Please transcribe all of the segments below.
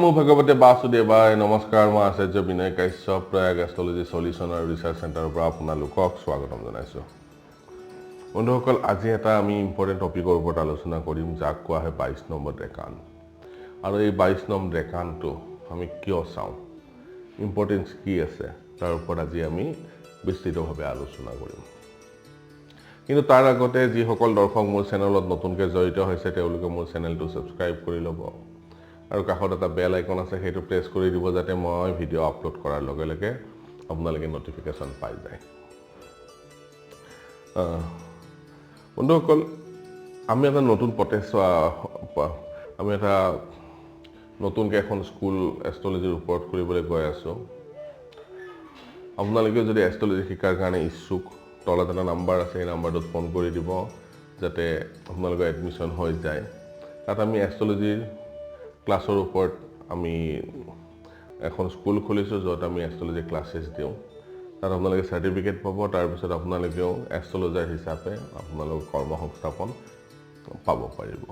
নমো ভগৱতে বাসুদেৱায় নমস্কাৰ মই আচাৰ্য বিনয় Kashyap Prayag astrology solution আৰু ৰিচাৰ্চ চেণ্টাৰৰ পৰা আপোনালোকক স্বাগতম জনাইছোঁ বন্ধুসকল আজি এটা আমি ইম্পৰ্টেণ্ট টপিকৰ ওপৰত আলোচনা কৰিম যাক কোৱা হয় 22 নম্বৰ ডেকান আৰু এই 22 নম্বৰ ডেকানটো আমি কিয় চাওঁ ইম্পৰ্টেন্স কি আছে তাৰ ওপৰত আজি আমি বিস্তৃতভাৱে আলোচনা কৰিম কিন্তু তাৰ আগতে যিসকল দৰ্শক মোৰ চেনেলত নতুনকৈ জড়িত হৈছে তেওঁলোকে মোৰ চেনেলটো সাবস্ক্ৰাইব কৰি ল'ব আৰু কাষত এটা বেল আইকন আছে সেইটো প্ৰেছ কৰি দিব যাতে মই ভিডিঅ' আপলোড কৰাৰ লগে লগে আপোনালোকে নটিফিকেশ্যন পাই যায় বন্ধুসকল আমি এটা নতুন আমি এটা নতুনকৈ এখন স্কুল এষ্ট্ৰলজিৰ ওপৰত কৰিবলৈ গৈ আছোঁ আপোনালোকে যদি এষ্ট্ৰলজি শিকাৰ কাৰণে ইচ্ছুক তলত এটা নাম্বাৰ আছে এই নাম্বাৰটোত ফোন কৰি দিব যাতে আপোনালোকৰ এডমিশ্যন হৈ যায় তাত আমি এষ্ট্ৰলজিৰ ক্লাছৰ ওপৰত আমি এখন স্কুল খুলিছোঁ য'ত আমি এষ্ট্ৰলজি ক্লাছেছ দিওঁ তাত আপোনালোকে চাৰ্টিফিকেট পাব তাৰপিছত আপোনালোকেও এষ্ট্ৰলজাৰ হিচাপে আপোনালোকৰ কৰ্মসংস্থাপন পাব পাৰিব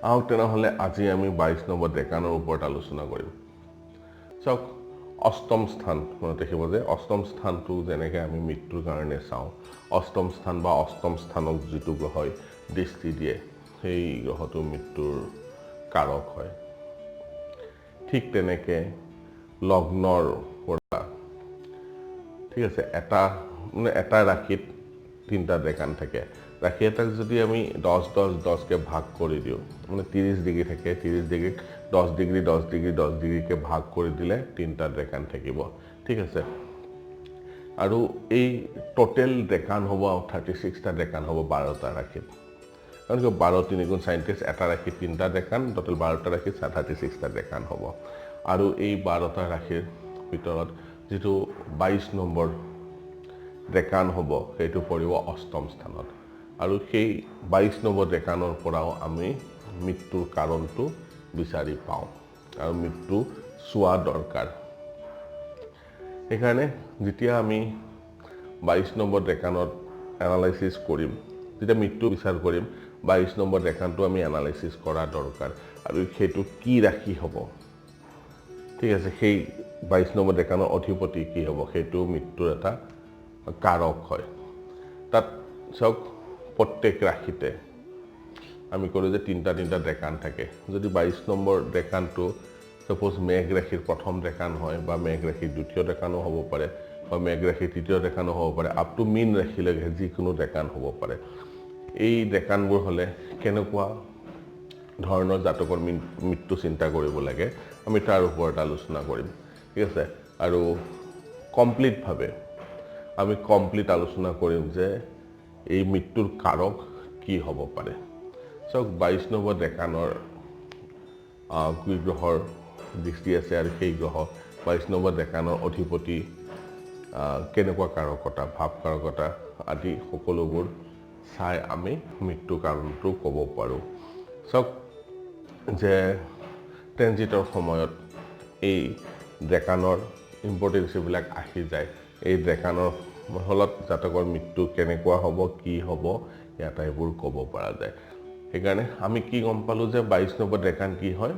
আহক তেনেহ'লে আজি আমি 22 নম্বৰ ডেকানৰ ওপৰত আলোচনা কৰিম চাওক অষ্টম স্থান মনত ৰাখিব যে অষ্টম স্থানটো যেনেকৈ আমি মৃত্যুৰ কাৰণে চাওঁ অষ্টম স্থান বা অষ্টম স্থানক যিটো গ্ৰহই দৃষ্টি দিয়ে সেই গ্ৰহটো মৃত্যুৰ কাৰক হয় ঠিক তেনেকৈ লগ্নৰ পৰা ঠিক আছে এটা ৰাশিত তিনিটা ডেকান থাকে ৰাশি এটাক যদি আমি 10-10-10কে ভাগ কৰি দিওঁ মানে 30 ডিগ্ৰী থাকে 30 ডিগ্ৰীক 10 ডিগ্ৰী 10 ডিগ্ৰী 10 ডিগ্ৰীকে ভাগ কৰি দিলে তিনিটা ডেকান থাকিব ঠিক আছে আৰু এই টোটেল ডেকান হ'ব 36টা ডেকান হ'ব 12টা ৰাশিত কাৰণ 12 3 গুণ 37 এটা ৰাশিত তিনিটা ডেকান টোটেল 12টা ৰাশিত 36টা ডেকান হ'ব আৰু এই 12টা ৰাশিৰ ভিতৰত যেটো 22 নম্বৰ ডেকান হ'ব সেইটো পৰিব অষ্টম স্থানত আৰু সেই 22 নম্বৰ ডেকানৰ পৰাও আমি মৃত্যুৰ কাৰণটো বিচাৰি পাওঁ আৰু মৃত্যু চোৱা দৰকাৰ সেইকাৰণে যেতিয়া আমি 22 নম্বৰ ডেকানত এনালাইসিস কৰিম যেতিয়া মৃত্যু বিচাৰ কৰিম 22 নম্বৰ ডেকানটো আমি এনালাইসিস কৰা দৰকাৰ আৰু সেইটো কি ৰাশি হ'ব ঠিক আছে সেই 22 নম্বৰ ডেকানৰ অধিপতি কি হ'ব সেইটো মৃত্যুৰ এটা কাৰক হয় তাত চাওক প্ৰত্যেক ৰাশিতে আমি ক'লো যে তিনিটা ডেকান থাকে যদি 22 নম্বৰ ডেকানটো সাপোজ মেঘ ৰাশিৰ প্ৰথম ডেকান হয় বা মেঘ ৰাশিৰ দ্বিতীয় ডেকানো হ'ব পাৰে বা মেঘ ৰাশিৰ তৃতীয় ডেকানো হ'ব পাৰে আপ টু মীন ৰাশিলৈকে যিকোনো ডেকান হ'ব পাৰে এই ডেকানবোৰ হ'লে কেনেকুৱা ধৰণৰ জাতকৰ মৃত্যু চিন্তা কৰিব লাগে আমি তাৰ ওপৰত আলোচনা কৰিম ঠিক আছে আৰু কমপ্লিটভাৱে আমি আলোচনা কৰিম যে এই মৃত্যুৰ কাৰক কি হ'ব পাৰে চাওক 22 নম্বৰ ডেকানৰ কি গ্ৰহৰ দৃষ্টি আছে আৰু সেই গ্ৰহ 22 নম্বৰ ডেকানৰ অধিপতি কেনেকুৱা কাৰকতা ভাৱ কাৰকতা আদি সকলোবোৰ চাই আমি মৃত্যুৰ কাৰণটো ক'ব পাৰোঁ চাওক যে ট্ৰেনজিটৰ সময়ত এই ডেকানৰ ইম্পৰ্টেন্সবিলাক আহি যায় এই ডেকানৰ মহলত জাতকৰ মৃত্যু কেনেকুৱা হ'ব কি হ'ব ইয়াত এইবোৰ ক'ব পৰা যায় সেইকাৰণে আমি কি গম পালোঁ যে 22 নম্বৰ ডেকান কি হয়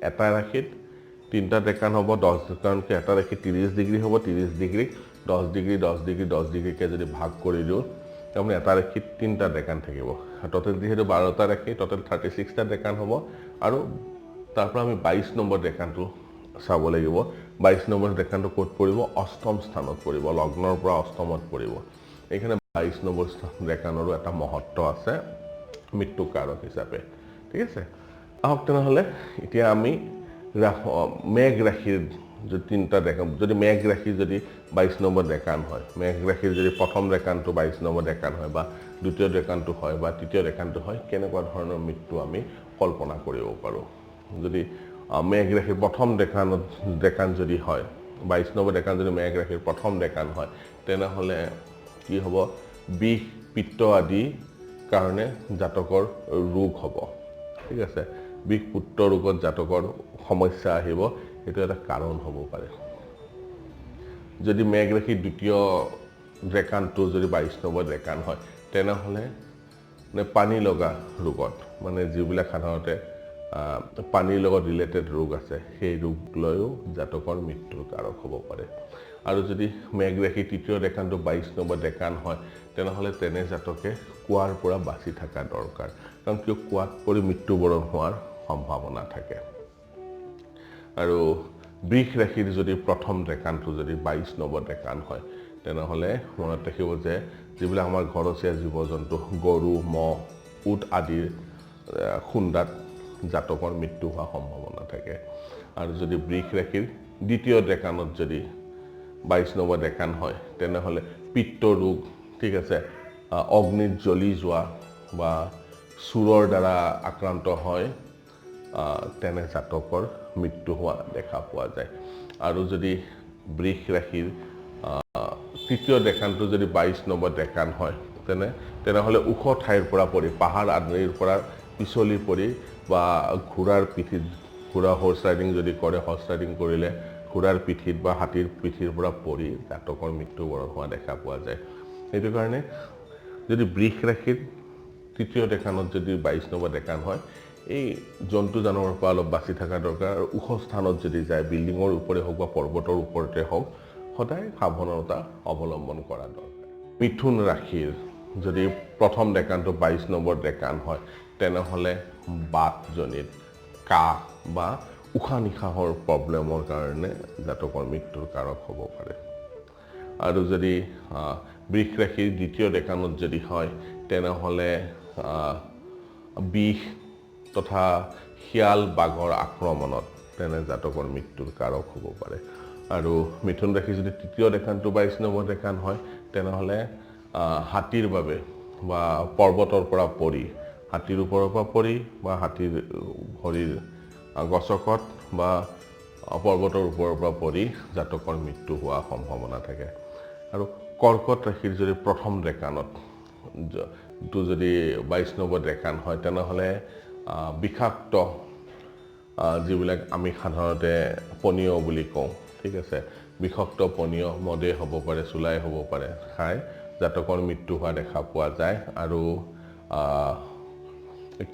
এটা ৰাশিত তিনিটা ডেকান হ'ব 10 ডেকানকে এটা ৰাশিত 30 ডিগ্ৰী হ'ব 30 ডিগ্ৰীক 10 ডিগ্ৰী 10 ডিগ্ৰী 10 ডিগ্ৰীকে যদি ভাগ কৰি দিওঁ তাৰমানে এটা ৰাশিত তিনিটা ডেকান থাকিব টোটেল যিহেতু 12টা ৰাশি টোটেল 36টা ডেকান হ'ব আৰু তাৰ পৰা আমি 22 নম্বৰ ডেকানটো চাব লাগিব 22 নম্বৰ ডেকানটো ক'ত পৰিব অষ্টম স্থানত পৰিব লগ্নৰ পৰা অষ্টমত পৰিব এইখানে 22 নম্বৰ ডেকানৰো এটা মহত্ব আছে মৃত্যু কাৰক হিচাপে ঠিক আছে আহক তেনেহ'লে এতিয়া আমি মেঘ ৰাশিৰ যদি তিনিটা ডেকান যদি মেঘ ৰাশি যদি 22 নম্বৰ ডেকান হয় মেঘ ৰাশিৰ যদি প্ৰথম ডেকানটো 22 নম্বৰ ডেকান হয় বা দ্বিতীয় ডেকানটো হয় বা তৃতীয় ডেকানটো হয় কেনেকুৱা ধৰণৰ মৃত্যু আমি কল্পনা কৰিব পাৰোঁ যদি মেঘ ৰাশিৰ প্ৰথম ডেকান যদি হয় 22 নম্বৰ ডেকান যদি মেঘ ৰাশিৰ প্ৰথম ডেকান হয় তেনেহ'লে কি হ'ব বিষ পিত্ত আদি কাৰণে জাতকৰ ৰোগ হ'ব ঠিক আছে বিষ পিত্ত ৰোগত জাতকৰ সমস্যা আহিব এইটো এটা কাৰণ হ'ব পাৰে যদি মেঘ ৰাশিৰ দ্বিতীয় ডেকানটো যদি 22 নম্বৰ ডেকান হয় তেনেহ'লে পানী লগা ৰোগত মানে যিবিলাক সাধাৰণতে পানীৰ লগত ৰিলেটেড ৰোগ আছে সেই ৰোগ লৈও জাতকৰ মৃত্যুৰ কাৰক হ'ব পাৰে আৰু যদি মেঘ ৰাশি তৃতীয় ডেকানটো 22 নম্বৰ ডেকান হয় তেনেহ'লে তেনে জাতকে কুৱাৰ পৰা বাচি থকা দৰকাৰ কাৰণ কিয় কুৱাত পৰি মৃত্যুবৰণ হোৱাৰ সম্ভাৱনা থাকে আৰু বৃষ ৰাশিৰ যদি প্ৰথম ডেকানটো যদি 22 নম্বৰ ডেকান হয় তেনেহ'লে মনত ৰাখিব যে যিবিলাক আমাৰ ঘৰচীয়া জীৱ জন্তু গৰু মহ উট আদিৰ খুন্দাত জাতকৰ মৃত্যু হোৱাৰ সম্ভাৱনা থাকে আৰু যদি বৃষ ৰাশিৰ দ্বিতীয় ডেকানত যদি 22 নম্বৰ ডেকান হয় তেনেহ'লে পিত্ত ৰোগ ঠিক আছে অগ্নিত জ্বলি যোৱা বা চুৰৰ দ্বাৰা আক্ৰান্ত হয় তেনে জাতকৰ মৃত্যু হোৱা দেখা পোৱা যায় আৰু যদি বৃষ ৰাশিৰ তৃতীয় ডেকানটো যদি 22 নম্বৰ ডেকান হয় তেনেহ'লে ওখ ঠাইৰ পৰা পৰি পাহাৰ আদিৰ পৰা পিছলি পৰি বা ঘোঁৰাৰ পিঠিত ঘোঁৰা হৰ্চ ৰাইডিং যদি কৰে হৰ্চ ৰাইডিং কৰিলে ঘোঁৰাৰ পিঠিত বা হাতীৰ পিঠিৰ পৰা পৰি জাতকৰ মৃত্যুবৰণ হোৱা দেখা পোৱা যায় সেইটো কাৰণে যদি বৃষ ৰাশিৰ তৃতীয় ডেকানত যদি 22 নম্বৰ ডেকান হয় এই জন্তু জানোৱাৰৰ পৰা অলপ বাচি থকা দৰকাৰ আৰু ওখ স্থানত যদি যায় বিল্ডিঙৰ ওপৰে হওক বা পৰ্বতৰ ওপৰতে হওক সদায় সাৱধানতা অৱলম্বন কৰা দৰকাৰ মিথুন ৰাশিৰ যদি প্ৰথম ডেকানটো 22 নম্বৰ ডেকান হয় তেনেহ'লে বাতজনিত কাহ বা উশাহ নিশাহৰ প্ৰব্লেমৰ কাৰণে জাতকৰ মৃত্যুৰ কাৰক হ'ব পাৰে আৰু যদি বৃষ ৰাশিৰ দ্বিতীয় ডেকানত যদি হয় তেনেহ'লে বিষ তথা শিয়াল বাঘৰ আক্ৰমণত তেনে জাতকৰ মৃত্যুৰ কাৰক হ'ব পাৰে আৰু মিথুন ৰাশি যদি তৃতীয় ডেকানটো 22 নম্বৰ ডেকান হয় তেনেহ'লে হাতীৰ বাবে বা পৰ্বতৰ পৰা পৰি হাতীৰ ওপৰৰ পৰা পৰি বা হাতীৰ ভৰিৰ গছকত বা পৰ্বতৰ ওপৰৰ পৰা পৰি জাতকৰ মৃত্যু হোৱাৰ সম্ভাৱনা থাকে আৰু কৰ্কট ৰাশিৰ যদি প্ৰথম ডেকানত যদি 22 নম্বৰ ডেকান হয় তেনেহ'লে বিষাক্ত যিবিলাক আমি সাধাৰণতে পনীয় বুলি কওঁ ঠিক আছে বিষাক্ত পনীয় মদে হ'ব পাৰে চুলাই হ'ব পাৰে খাই জাতকৰ মৃত্যু হোৱা দেখা পোৱা যায় আৰু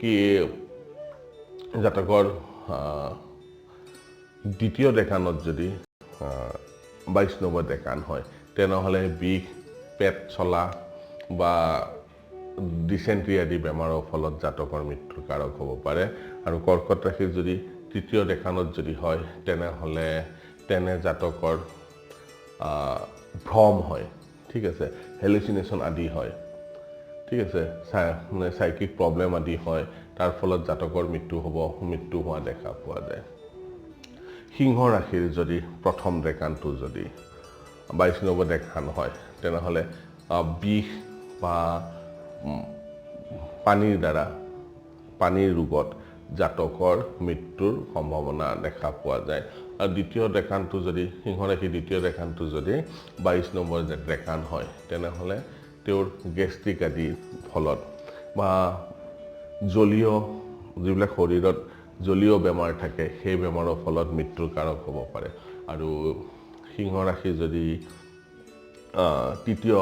কি জাতকৰ দ্বিতীয় ডেকানত যদি 22 নম্বৰ ডেকান হয় তেনেহ'লে বিষ পেট চলা বা ডিচেণ্ট্ৰি আদি বেমাৰৰ ফলত জাতকৰ মৃত্যুৰ কাৰক হ'ব পাৰে আৰু কৰ্কট ৰাশিৰ যদি তৃতীয় ডেকানত যদি হয় তেনেহ'লে তেনে জাতকৰ ভ্ৰম হয় ঠিক আছে হেলুচিনেশ্যন আদি হয় ঠিক আছে সাইকিক প্ৰব্লেম আদি হয় তাৰ ফলত জাতকৰ মৃত্যু হোৱা দেখা পোৱা যায় সিংহ ৰাশিৰ যদি প্ৰথম ডেকানটো যদি 22 নম্বৰ ডেকান হয় তেনেহ'লে বিষ বা পানীৰ ৰোগত জাতকৰ মৃত্যুৰ সম্ভাৱনা দেখা পোৱা যায় আৰু দ্বিতীয় ডেকানটো যদি সিংহ ৰাশিৰ দ্বিতীয় ডেকানটো যদি 22 নম্বৰ ডেকান হয় তেনেহ'লে তেওঁৰ গেষ্ট্ৰিক আদিৰ ফলত বা জলীয় যিবিলাক শৰীৰত জলীয় বেমাৰ থাকে সেই বেমাৰৰ ফলত মৃত্যুৰ কাৰক হ'ব পাৰে আৰু সিংহ ৰাশি যদি তৃতীয়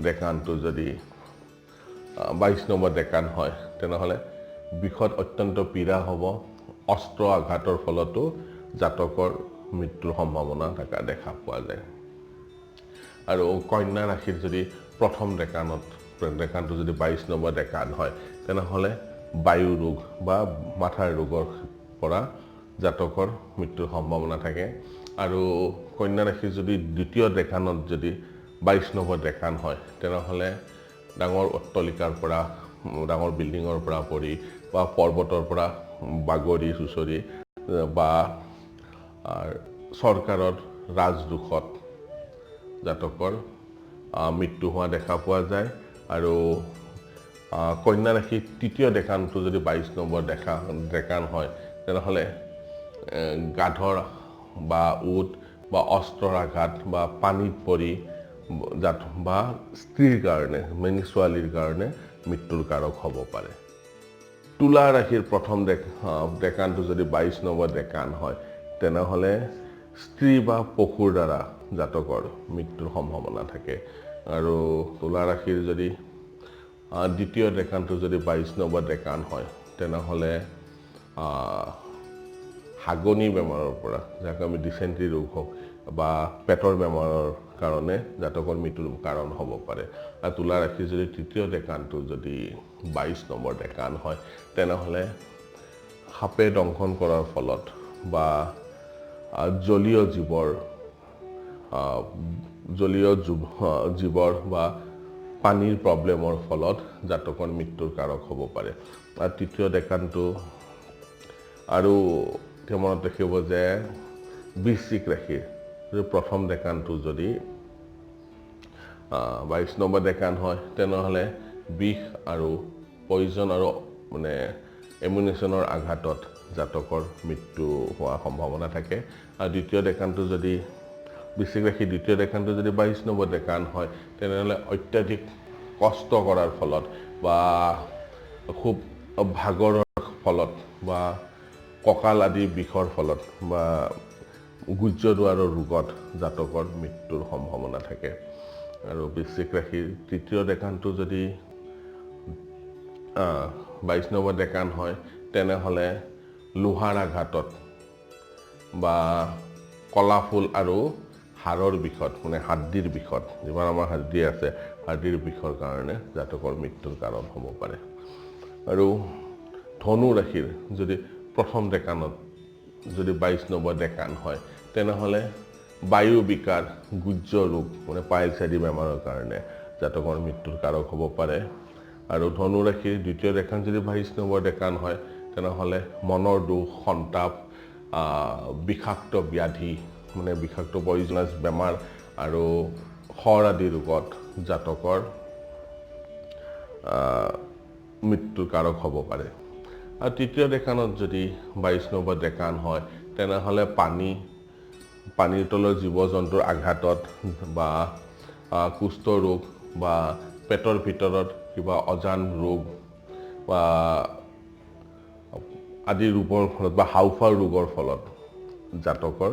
ডেকানটো যদি 22 নম্বৰ ডেকান হয় তেনেহ'লে বিষত অত্যন্ত পীড়া হ'ব অস্ত্ৰ আঘাতৰ ফলতো জাতকৰ মৃত্যুৰ সম্ভাৱনা থকা দেখা পোৱা যায় আৰু কন্যা ৰাশিৰ যদি প্ৰথম ডেকানটো যদি 22 নম্বৰ ডেকান হয় তেনেহ'লে বায়ু ৰোগ বা মাথাৰ ৰোগৰ পৰা জাতকৰ মৃত্যুৰ সম্ভাৱনা থাকে আৰু কন্যা ৰাশিৰ যদি দ্বিতীয় ডেকানত যদি 22 নম্বৰ ডেকান হয় তেনেহ'লে ডাঙৰ অট্টালিকাৰ পৰা ডাঙৰ বিল্ডিঙৰ পৰা পৰি বা পৰ্বতৰ পৰা বাগৰি চুচৰি বা চৰকাৰৰ ৰাজদোষত জাতকৰ মৃত্যু হোৱা দেখা পোৱা যায় আৰু কন্যা ৰাশিৰ তৃতীয় ডেকানটো যদি 22 নম্বৰ ডেকান হয় তেনেহ'লে গাধৰ বা উট বা অস্ত্ৰৰ আঘাত বা পানীত পৰি বা স্ত্ৰীৰ কাৰণে ছোৱালীৰ কাৰণে মৃত্যুৰ কাৰক হ'ব পাৰে তুলা ৰাশিৰ প্ৰথম ডেকানটো যদি 22 নম্বৰ ডেকান হয় তেনেহ'লে স্ত্ৰী বা পশুৰ দ্বাৰা জাতকৰ মৃত্যুৰ সম্ভাৱনা থাকে আৰু তুলা ৰাশিৰ যদি দ্বিতীয় ডেকানটো যদি 22 নম্বৰ ডেকান হয় তেনেহ'লে হাগনি বেমাৰৰ পৰা, যাক আমি ডিচেণ্ট্ৰি ৰোগ হওক বা পেটৰ বেমাৰৰ কাৰণে জাতকৰ মৃত্যুৰ কাৰণ হ'ব পাৰে। আৰু তুলা ৰাশিৰ যদি তৃতীয় ডেকানটো যদি 22 নম্বৰ ডেকান হয়, তেনেহ'লে সাপে দংশন কৰাৰ ফলত বা জলীয় জীৱৰ বা পানীৰ প্ৰব্লেমৰ ফলত জাতকৰ মৃত্যুৰ কাৰক হ'ব পাৰে। আৰু তৃতীয় ডেকানটো আৰু মনত ৰাখিব যে বৃশ্চিক ৰাশিৰ প্ৰথম ডেকানটো যদি 22 নম্বৰ ডেকান হয়, তেনেহ'লে বিষ আৰু পয়জন আৰু মানে এমিউনেশ্যনৰ আঘাতত জাতকৰ মৃত্যু হোৱাৰ সম্ভাৱনা থাকে। আৰু দ্বিতীয় ডেকানটো যদি বৃশ্চিক ৰাশিৰ দ্বিতীয় ডেকানটো যদি 22 নম্বৰ ডেকান হয়, তেনেহ'লে অত্যাধিক কষ্ট কৰাৰ ফলত বা খুব ভাগৰৰ ফলত বা কঁকাল আদিৰ বিষৰ ফলত বা গুহ্যদ্বাৰৰ ৰোগত জাতকৰ মৃত্যুৰ সম্ভাৱনা থাকে। আৰু বৃশ্চিক ৰাশিৰ তৃতীয় ডেকানটো যদি 22 নম্বৰ ডেকান হয়, তেনেহ'লে লোহাৰ আঘাতত বা কলাফুল আৰু হাড়ৰ বিষত, মানে হাড়দিৰ বিষত, যিমান আমাৰ হাড়দি আছে, হাড়দিৰ বিষৰ কাৰণে জাতকৰ মৃত্যুৰ কাৰণ হ'ব পাৰে। আৰু ধনু ৰাশিৰ যদি প্ৰথম ডেকানত যদি 22 নম্বৰ ডেকান হয়, তেনেহ'লে বায়ু বিকাৰ, গুহ্য ৰোগ, মানে পাইলছ আদি বেমাৰৰ কাৰণে জাতকৰ মৃত্যুৰ কাৰক হ'ব পাৰে। আৰু ধনু ৰাশিৰ দ্বিতীয় ডেকান যদি 22 নম্বৰ ডেকান হয়, তেনেহ'লে মনৰ দুখ, সন্তাপ, বিষাক্ত ব্যাধি, মানে বিষাক্ত পয়জনাছ বেমাৰ আৰু খৰ আদি ৰোগত জাতকৰ মৃত্যুৰ কাৰক হ'ব পাৰে। আৰু তৃতীয় ডেকানত যদি 22 নম্বৰ ডেকান হয়, তেনেহ'লে পানীৰ তলৰ জীৱ জন্তুৰ আঘাতত বা কুষ্ঠ ৰোগ বা পেটৰ ভিতৰত কিবা অজান ৰোগ বা আদি ৰোগৰ ফলত বা হাওঁফাওঁৰ ৰোগৰ ফলত জাতকৰ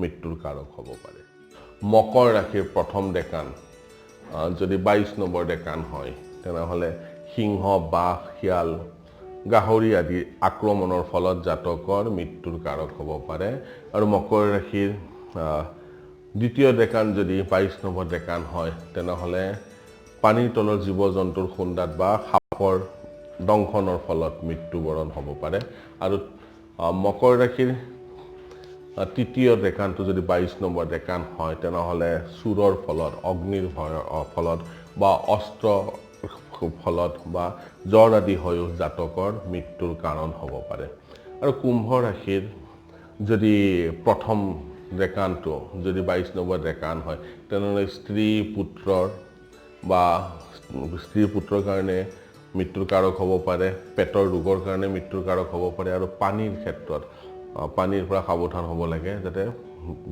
মৃত্যুৰ কাৰক হ'ব পাৰে। মকৰ ৰাশিৰ প্ৰথম ডেকান যদি 22 নম্বৰ ডেকান হয়, তেনেহ'লে সিংহ, বাঘ, শিয়াল, গাহৰি আদি আক্ৰমণৰ ফলত জাতকৰ মৃত্যুৰ কাৰক হ'ব পাৰে। আৰু মকৰ ৰাশিৰ দ্বিতীয় ডেকান যদি 22 নম্বৰ ডেকান হয়, তেনেহ'লে পানীৰ তলৰ জীৱ জন্তুৰ খুন্দাত বা সাপৰ দংশনৰ ফলত মৃত্যুবৰণ হ'ব পাৰে। আৰু মকৰ ৰাশিৰ তৃতীয় ডেকানটো যদি 22 নম্বৰ ডেকান হয়, তেনেহ'লে চোৰৰ ফলত, অগ্নিৰ ফলত বা অস্ত্ৰৰ ফলত বা জ্বৰ আদি হৈও জাতকৰ মৃত্যুৰ কাৰণ হ'ব পাৰে। আৰু কুম্ভ ৰাশিৰ যদি প্ৰথম ডেকানটো যদি 22 নম্বৰ ডেকান হয়, তেনেহ'লে স্ত্ৰী পুত্ৰৰ কাৰণে মৃত্যুৰ কাৰক হ'ব পাৰে, পেটৰ ৰোগৰ কাৰণে মৃত্যুৰ কাৰক হ'ব পাৰে। আৰু পানীৰ ক্ষেত্ৰত পানীৰ পৰা সাৱধান হ'ব লাগে, যাতে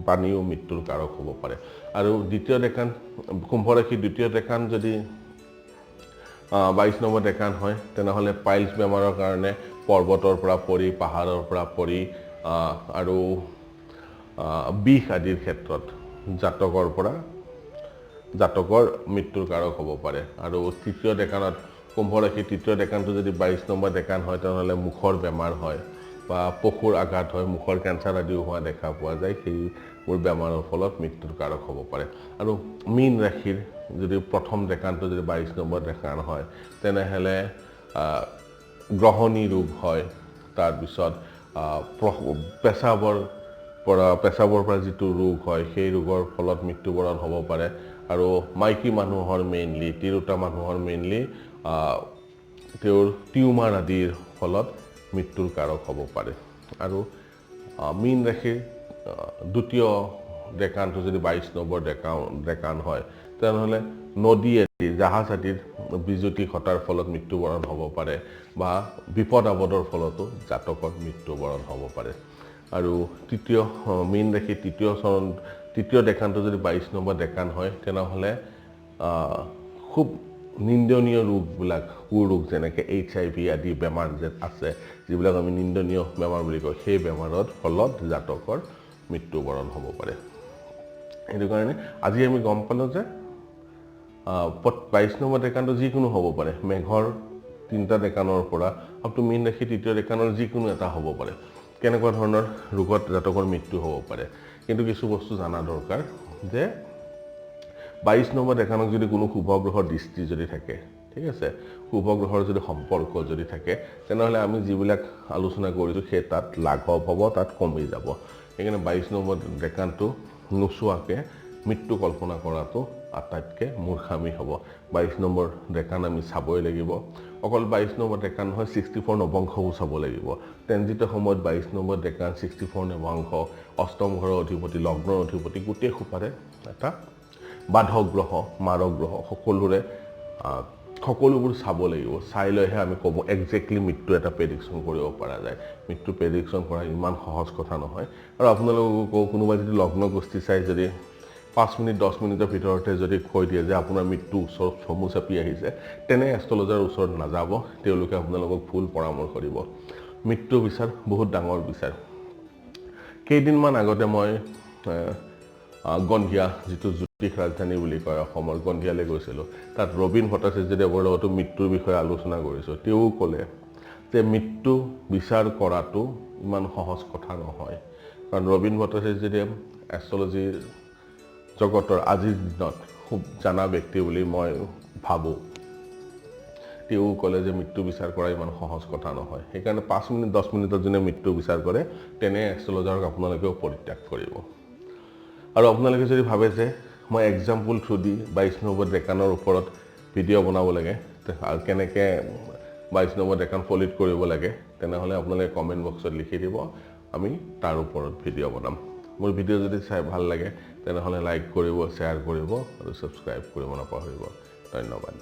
পানীও মৃত্যুৰ কাৰক হ'ব পাৰে। আৰু দ্বিতীয় ডেকান কুম্ভ ৰাশিৰ দ্বিতীয় ডেকান যদি 22 নম্বৰ ডেকান হয়, তেনেহ'লে পাইলছ বেমাৰৰ কাৰণে পৰ্বতৰ পৰা পৰি, পাহাৰৰ পৰা পৰি আৰু বিষ আদিৰ ক্ষেত্ৰত জাতকৰ মৃত্যুৰ কাৰক হ'ব পাৰে। আৰু তৃতীয় ডেকানত কুম্ভ ৰাশিৰ তৃতীয় ডেকানটো যদি 22 নম্বৰ ডেকান হয়, তেনেহ'লে মুখৰ বেমাৰ হয় বা পশুৰ আঘাত হয়, মুখৰ কেঞ্চাৰ আদিও হোৱা দেখা পোৱা যায়, সেইবোৰ বেমাৰৰ ফলত মৃত্যুৰ কাৰক হ'ব পাৰে। আৰু মীন ৰাশিৰ যদি প্ৰথম ডেকানটো যদি 22 নম্বৰ ডেকান হয়, তেনেহ'লে গ্ৰহণী ৰোগ হয়, তাৰপিছত পেচাবৰ পৰা যিটো ৰোগ হয়, সেই ৰোগৰ ফলত মৃত্যুবৰণ হ'ব পাৰে। আৰু মাইকী মানুহৰ তিৰোতা মানুহৰ মেইনলি তেওঁৰ টিউমাৰ আদিৰ ফলত মৃত্যুৰ কাৰক হ'ব পাৰে। আৰু মীন ৰাশিৰ দ্বিতীয় ডেকানটো যদি 22 নম্বৰ ডেকান হয়, তেনেহ'লে নদী আদি, জাহাজ আদিৰ বিজুতি ঘটাৰ ফলত মৃত্যুবৰণ হ'ব পাৰে বা বিপদ আপদৰ ফলতো জাতকৰ মৃত্যুবৰণ হ'ব পাৰে। আৰু মীন ৰাশিৰ তৃতীয় ডেকানটো যদি 22 নম্বৰ ডেকান হয়, তেনেহ'লে খুব নিন্দনীয় ৰোগবিলাক, কুৰোগ যেনেকৈ HIV আদি বেমাৰ যে আছে, যিবিলাক আমি নিন্দনীয় বেমাৰ বুলি কওঁ, সেই বেমাৰৰ ফলত জাতকৰ মৃত্যুবৰণ হ'ব পাৰে। সেইটো কাৰণে আজি আমি গম পালোঁ যে 22 নম্বৰ ডেকানটো যিকোনো হ'ব পাৰে, মেঘৰ তিনিটা ডেকানৰ পৰা আপ টু মীন ৰাশি তৃতীয় ডেকানৰ যিকোনো এটা হ'ব পাৰে কেনেকুৱা ধৰণৰ ৰোগত জাতকৰ মৃত্যু হ'ব পাৰে কিন্তু কিছু বস্তু জানা দৰকাৰ যে 22 নম্বৰ ডেকানক যদি কোনো শুভ গ্ৰহৰ দৃষ্টি যদি থাকে ঠিক আছে শুভ গ্ৰহৰ যদি সম্পৰ্ক যদি থাকে তেনেহ'লে আমি যিবিলাক আলোচনা কৰিছোঁ সেই তাত লাঘৱ হ'ব তাত কমি যাব সেইকাৰণে 22 নম্বৰ ডেকানটো নোচোৱাকৈ মৃত্যু কল্পনা কৰাটো আটাইতকৈ মূৰ্খামি হ'ব 22 নম্বৰ ডেকান আমি চাবই লাগিব অকল 22 নম্বৰ ডেকান নহয় 64 নৱংশও চাব লাগিব ট্ৰেনজিটৰ সময়ত 22 নম্বৰ ডেকান 64 নৱংশ অষ্টম ঘৰৰ অধিপতি লগ্নৰ অধিপতি গোটেই সোপাৰে এটা বাধক গ্ৰহ মাৰক গ্ৰহ সকলোবোৰ চাব লাগিব চাই লৈহে আমি ক'ব একজেক্টলি মৃত্যু এটা প্ৰেডিকশ্যন কৰিব পৰা যায় মৃত্যু প্ৰেডিকশ্যন কৰা ইমান সহজ কথা নহয় আৰু আপোনালোকক কোনোবাই যদি লগ্ন গোষ্ঠী চাই যদি 5 মিনিট 10 মিনিটৰ ভিতৰতে যদি কৈ দিয়ে যে আপোনাৰ মৃত্যু ওচৰত চমু চাপি আহিছে তেনে এষ্ট্ৰলজাৰ ওচৰত নাযাব তেওঁলোকে আপোনালোকক ভুল পৰামৰ্শ দিব মৃত্যু বিচাৰ বহুত ডাঙৰ বিচাৰ কেইদিনমান আগতে মই গন্ধিয়া যিটো জ্যোতিষ ৰাজধানী বুলি কয় অসমৰ গন্ধিয়ালৈ গৈছিলোঁ তাত ৰবীন ভট্টাচাৰ্যদেৱৰ লগতো মৃত্যুৰ বিষয়ে আলোচনা কৰিছোঁ তেওঁ ক'লে যে মৃত্যু বিচাৰ কৰাটো ইমান সহজ কথা নহয় কাৰণ ৰবীন ভট্টাচাৰ্যদেৱ এষ্ট্ৰলজিৰ জগতৰ আজিৰ দিনত খুব জানা ব্যক্তি বুলি মই ভাবোঁ তেওঁ ক'লে যে মৃত্যু বিচাৰ কৰা ইমান সহজ কথা নহয় সেইকাৰণে 5 মিনিট 10 মিনিটত যোনে মৃত্যু বিচাৰ কৰে তেনে এষ্ট্ৰলজাৰক আপোনালোকেও পৰিত্যাগ কৰিব আৰু আপোনালোকে যদি ভাবে যে মই এক্সাম্পল থ্ৰু দি 22 নম্বৰ ডেকানৰ ওপৰত ভিডিঅ' বনাব লাগে আৰু কেনেকৈ 22 নম্বৰ ডেকান ফলিট কৰিব লাগে তেনেহ'লে আপোনালোকে কমেণ্ট বক্সত লিখি দিব আমি তাৰ ওপৰত ভিডিঅ' বনাম মোৰ ভিডিঅ' যদি চাই ভাল লাগে তেনেহ'লে লাইক কৰিব শ্বেয়াৰ কৰিব আৰু ছাবস্ক্ৰাইব কৰিব নাপাহৰিব ধন্যবাদ